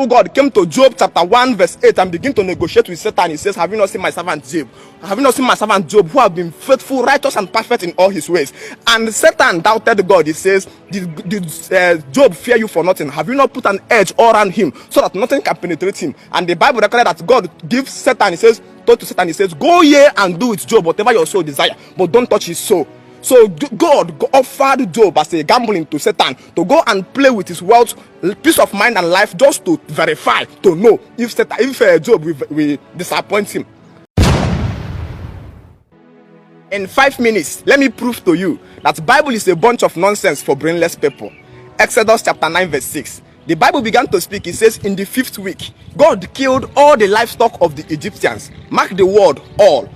God came to Job chapter 1 verse 8 and began to negotiate with Satan. He says, have you not seen my servant Job? Have you not seen my servant Job, who have been faithful, righteous, and perfect in all his ways? And Satan doubted God. He says, did Job fear you for nothing? Have you not put an edge all around him so that nothing can penetrate him? And the Bible recorded that God gives Satan, he says, told to Satan, he says, go ye and do with Job whatever your soul desire, but don't touch his soul. So God offered Job as a gambling to Satan to go and play with his wealth, peace of mind, and life, just to verify, to know if Job will disappoint him. In 5 minutes, let me prove to you that the Bible is a bunch of nonsense for brainless people. Exodus chapter 9 verse 6. The Bible began to speak. It says, in the 5th week, God killed all the livestock of the Egyptians. Mark the word, all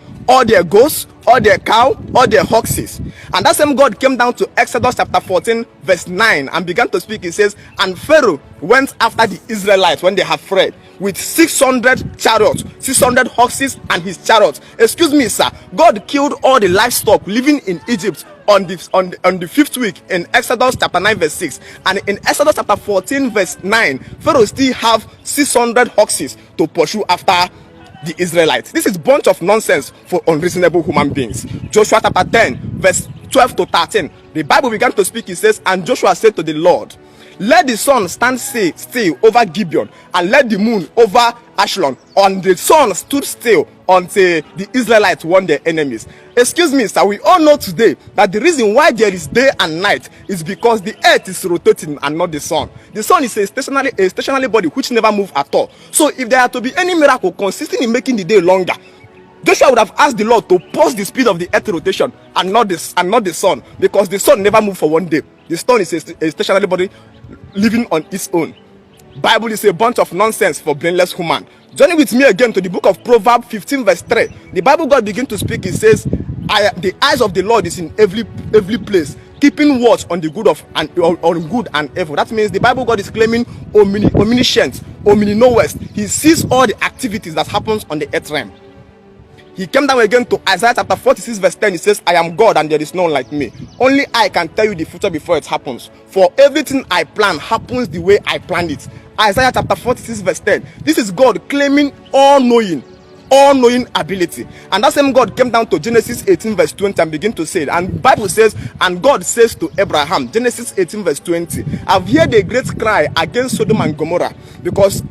their goats, all their cow, all their oxes. And that same God came down to Exodus chapter 14 verse 9 and began to speak. He says, and Pharaoh went after the Israelites when they have fled with 600 chariots, 600 horses, and his chariots. Excuse me, sir. God killed all the livestock living in Egypt on the 5th week in Exodus chapter 9 verse 6. And in Exodus chapter 14 verse 9, Pharaoh still have 600 horses to pursue after the Israelites. This is bunch of nonsense for unreasonable human beings. Joshua chapter 10 verse 12 to 13. The Bible began to speak. It says, and Joshua said to the Lord, let the sun stand still over Gibeon, and let the moon over Ashlon. And the sun stood still until the Israelites won their enemies. Excuse me, sir, we all know today that the reason why there is day and night is because the earth is rotating and not the sun. The sun is a stationary body which never moves at all. So if there are to be any miracle consisting in making the day longer, Joshua would have asked the Lord to pause the speed of the earth rotation and not the sun, because the sun never moves for one day. The sun is a stationary body living on its own. Bible is a bunch of nonsense for brainless human. Journey with me again to the book of Proverbs 15 verse 3. The Bible God begin to speak. It says, the eyes of the Lord is in every place, keeping watch on the good on good and evil. That means the Bible God is claiming omniscience, omni-knowest. He sees all the activities that happens on the earth realm. He came down again to Isaiah chapter 46 verse 10. He says, I am God and there is none like me. Only I can tell you the future before it happens. For everything I plan happens the way I planned it. Isaiah chapter 46 verse 10. This is God claiming all-knowing ability. And that same God came down to Genesis 18 verse 20 and begin to say it. And Bible says, and God says to Abraham, Genesis 18 verse 20, I've heard a great cry against Sodom and Gomorrah because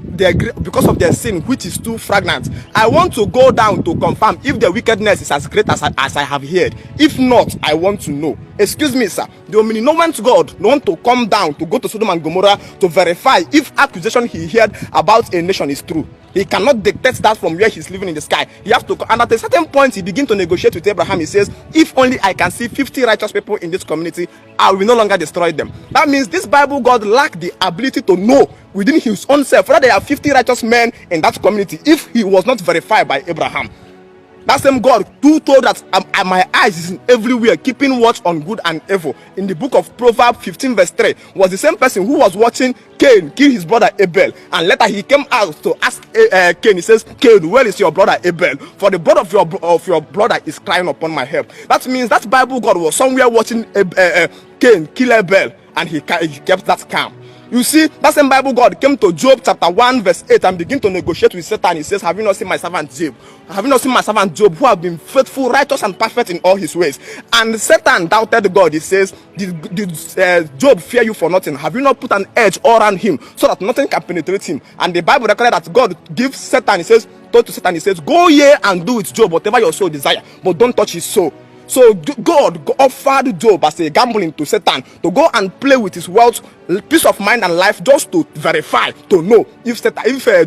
of their sin, which is too fragrant. I want to go down to confirm if their wickedness is as great as I have heard. If not, I want to know. Excuse me, sir. The omnipotent God want to come down to go to Sodom and Gomorrah to verify if accusation he heard about a nation is true. He cannot dictate that from where he's living in the sky. He has to, and at a certain point, he begins to negotiate with Abraham. He says, if only I can see 50 righteous people in this community, I will no longer destroy them. That means this Bible God lacked the ability to know within his own self whether there are 50 righteous men in that community if he was not verified by Abraham. That same God who told that my eyes is in everywhere, keeping watch on good and evil, in the book of Proverbs 15 verse 3, was the same person who was watching Cain kill his brother Abel. And later he came out to ask Cain. He says, Cain, where is your brother Abel? For the blood of your brother is crying upon my head. That means that Bible God was somewhere watching Cain kill Abel, and he kept that calm. You see, that same Bible God came to Job chapter 1 verse 8 and began to negotiate with Satan. He says, have you not seen my servant Job? Have you not seen my servant Job, who have been faithful, righteous, and perfect in all his ways? And Satan doubted God. He says, did Job fear you for nothing? Have you not put an edge all around him so that nothing can penetrate him? And the Bible recorded that God gives Satan, he says, told to Satan, he says, go ye and do with Job whatever your soul desire, but don't touch his soul. So God offered Job as a gambling to Satan to go and play with his wealth, peace of mind, and life, just to verify, to know if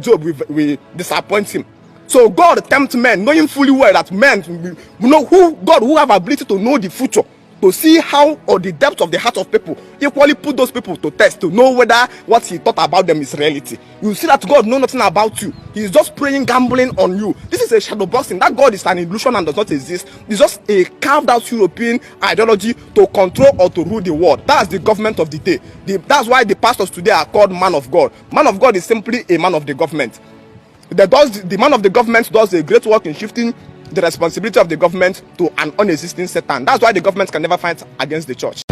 Job will disappoint him. So God tempts men, knowing fully well that men, who have ability to know the future, to see how or the depth of the heart of people, equally put those people to test to know whether what he thought about them is reality. You see that God knows nothing about you. He is just praying, gambling on you. This is a shadow boxing. That God is an illusion and does not exist. It's just a carved out European ideology to control or to rule the world. That's the government of the day. That's why the pastors today are called man of God. Man of God is simply a man of the government. The man of the government does a great work in shifting the responsibility of the government to an unexisting Satan. That's why the government can never fight against the church.